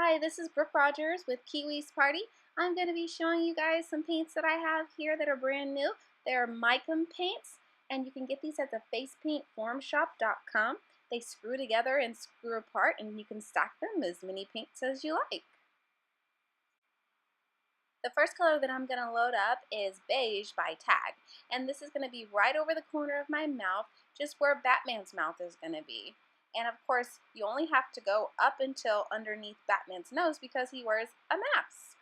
Hi, this is Brooke Rogers with Kiwi's Party. I'm going to be showing you guys some paints that I have here that are brand new. They're Micam paints, and you can get these at the facepaintformshop.com. They screw together and screw apart, and you can stack them as many paints as you like. The first color that I'm going to load up is Beige by Tag, and this is going to be right over the corner of my mouth, just where Batman's mouth is going to be. And of course, you only have to go up until underneath Batman's nose because he wears a mask.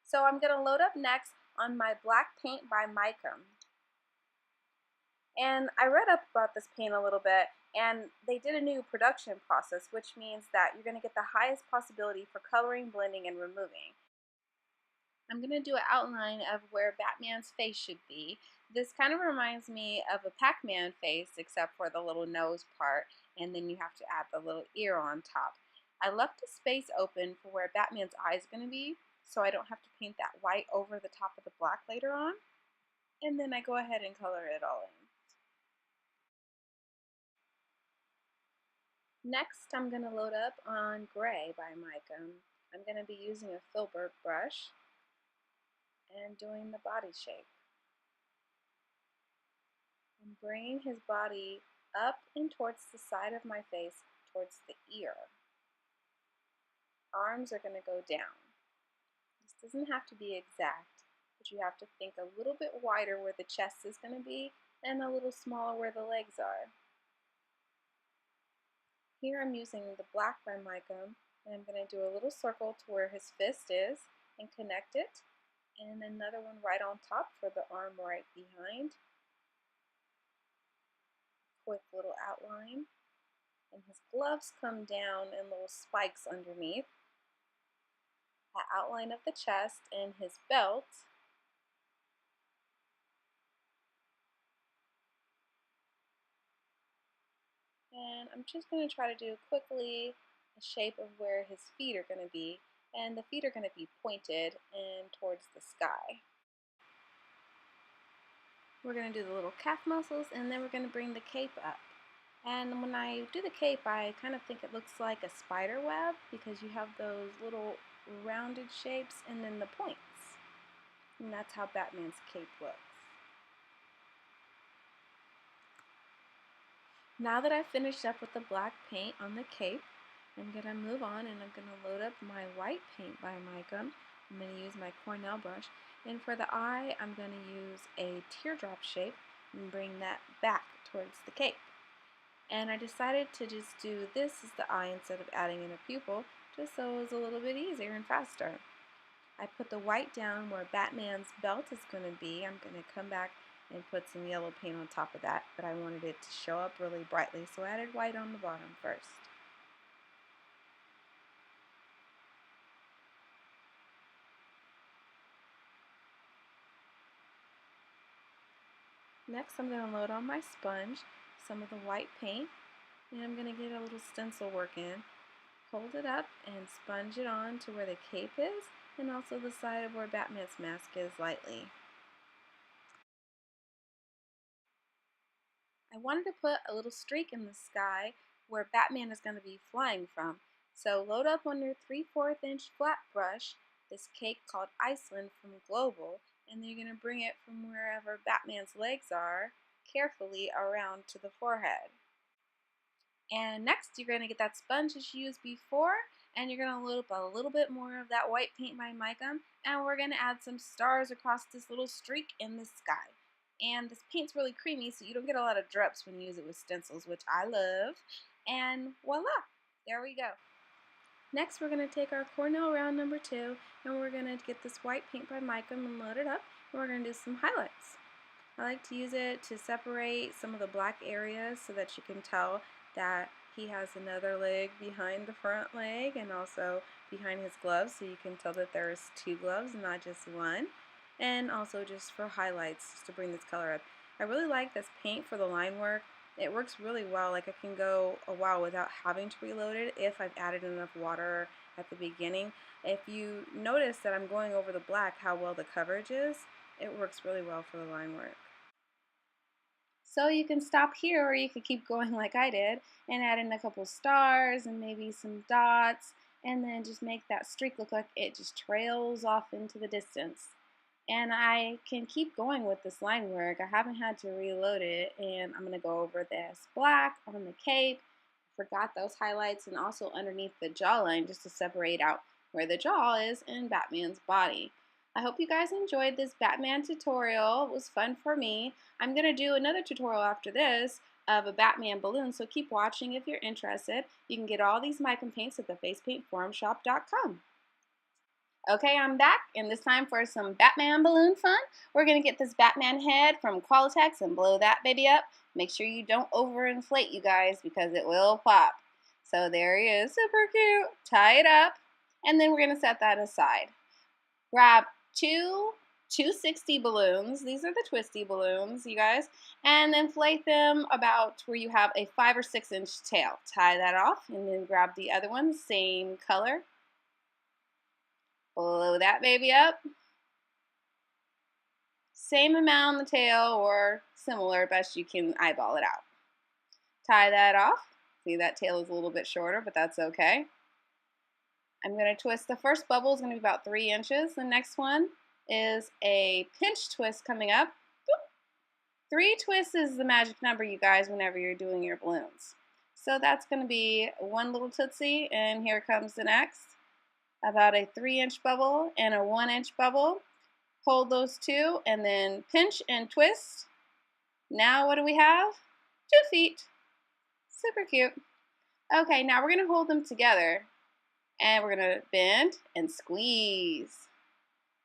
So I'm going to load up next on my black paint by Micam. And I read up about this paint a little bit, and they did a new production process, which means that you're going to get the highest possibility for coloring, blending, and removing. I'm going to do an outline of where Batman's face should be. This kind of reminds me of a Pac-Man face except for the little nose part, and then you have to add the little ear on top. I left a space open for where Batman's eye is going to be, so I don't have to paint that white over the top of the black later on. And then I go ahead and color it all in. Next, I'm going to load up on Gray by Micam. I'm going to be using a Filbert brush and doing the body shape. And bringing his body up and towards the side of my face, towards the ear. Arms are going to go down. This doesn't have to be exact, but you have to think a little bit wider where the chest is going to be and a little smaller where the legs are. Here I'm using the black by Micam, and I'm going to do a little circle to where his fist is and connect it, and another one right on top for the arm right behind. Quick little outline. And his gloves come down in little spikes underneath. That outline of the chest and his belt. And I'm just going to try to do quickly the shape of where his feet are going to be. And the feet are going to be pointed and towards the sky. We're going to do the little calf muscles, and then we're going to bring the cape up. And when I do the cape, I kind of think it looks like a spider web because you have those little rounded shapes and then the points. And that's how Batman's cape looks. Now that I've finished up with the black paint on the cape, I'm going to move on and I'm going to load up my white paint by Micam. I'm going to use my Cornell brush. And for the eye, I'm going to use a teardrop shape and bring that back towards the cape. And I decided to just do this as the eye instead of adding in a pupil, just so it was a little bit easier and faster. I put the white down where Batman's belt is going to be. I'm going to come back and put some yellow paint on top of that, but I wanted it to show up really brightly, so I added white on the bottom first. Next, I'm going to load on my sponge some of the white paint, and I'm going to get a little stencil work in. Hold it up and sponge it on to where the cape is, and also the side of where Batman's mask is lightly. I wanted to put a little streak in the sky where Batman is going to be flying from. So load up on your 3/4 inch flat brush this cake called Iceland from Global, and then you're going to bring it from wherever Batman's legs are carefully around to the forehead. And next you're going to get that sponge that you used before, and you're going to load up a little bit more of that white paint by Micam, and we're going to add some stars across this little streak in the sky. And this paint's really creamy, so you don't get a lot of drips when you use it with stencils, which I love. And voila, there we go. Next, we're going to take our Cornell round number 2, and we're going to get this white paint by Micam and load it up, and we're going to do some highlights. I like to use it to separate some of the black areas so that you can tell that he has another leg behind the front leg and also behind his gloves, so you can tell that there's 2 gloves, not just one. And also just for highlights, just to bring this color up. I really like this paint for the line work. It works really well. Like, I can go a while without having to reload it if I've added enough water at the beginning. If you notice that I'm going over the black, how well the coverage is, it works really well for the line work. So you can stop here, or you could keep going like I did and add in a couple stars and maybe some dots and then just make that streak look like it just trails off into the distance. And I can keep going with this line work. I haven't had to reload it, and I'm going to go over this black on the cape. Forgot those highlights, and also underneath the jawline just to separate out where the jaw is in Batman's body. I hope you guys enjoyed this Batman tutorial. It was fun for me. I'm going to do another tutorial after this of a Batman balloon, so keep watching if you're interested. You can get all these mic paints at thefacepaintforumshop.com. Okay, I'm back, and this time for some Batman balloon fun. We're going to get this Batman head from Qualatex and blow that baby up. Make sure you don't overinflate, you guys, because it will pop. So there he is, super cute. Tie it up, and then we're going to set that aside. Grab two 260 balloons. These are the twisty balloons, you guys, and inflate them about where you have a 5 or 6 inch tail. Tie that off, and then grab the other one, same color. Blow that baby up. Same amount on the tail or similar, best you can eyeball it out. Tie that off. See, that tail is a little bit shorter, but that's okay. I'm going to twist. The first bubble is going to be about 3 inches. The next one is a pinch twist coming up. Boop. 3 twists is the magic number, you guys, whenever you're doing your balloons. So that's going to be one little tootsie, and here comes the next. About a 3-inch bubble and a 1-inch bubble. Hold those two and then pinch and twist. Now what do we have? 2 feet. Super cute. Okay, now we're going to hold them together and we're going to bend and squeeze.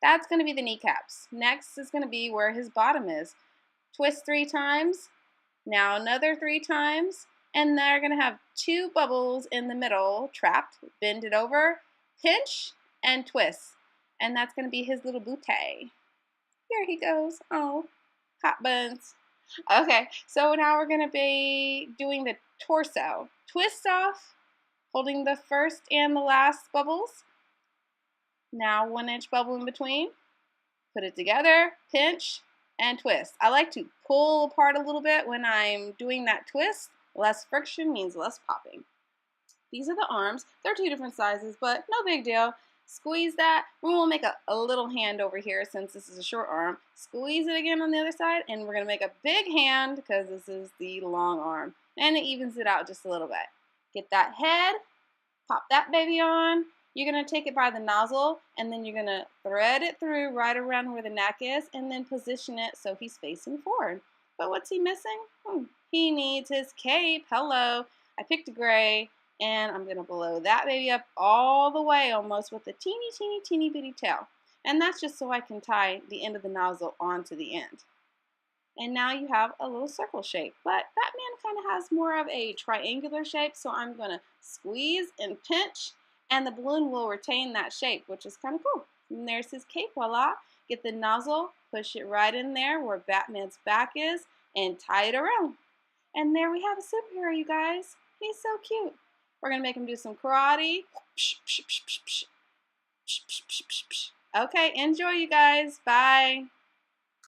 That's going to be the kneecaps. Next is going to be where his bottom is. Twist 3 times. Now another 3 times. And they're going to have 2 bubbles in the middle trapped. Bend it over. Pinch and twist, and that's going to be his little bootay. Here he goes. Oh, hot buns. Okay, so now we're going to be doing the torso. Twist off, holding the first and the last bubbles. Now 1-inch bubble in between. Put it together, pinch, and twist. I like to pull apart a little bit when I'm doing that twist. Less friction means less popping. These are the arms. They're 2 different sizes, but no big deal. Squeeze that. We will make a little hand over here since this is a short arm. Squeeze it again on the other side, and we're going to make a big hand because this is the long arm. And it evens it out just a little bit. Get that head. Pop that baby on. You're going to take it by the nozzle, and then you're going to thread it through right around where the neck is, and then position it so he's facing forward. But what's he missing? He needs his cape. Hello. I picked a gray. And I'm going to blow that baby up all the way almost with a teeny bitty tail. And that's just so I can tie the end of the nozzle onto the end. And now you have a little circle shape. But Batman kind of has more of a triangular shape, so I'm going to squeeze and pinch, and the balloon will retain that shape, which is kind of cool. And there's his cape, voila. Get the nozzle, push it right in there where Batman's back is, and tie it around. And there we have a superhero, you guys. He's so cute. We're going to make him do some karate. Okay, enjoy, you guys. Bye.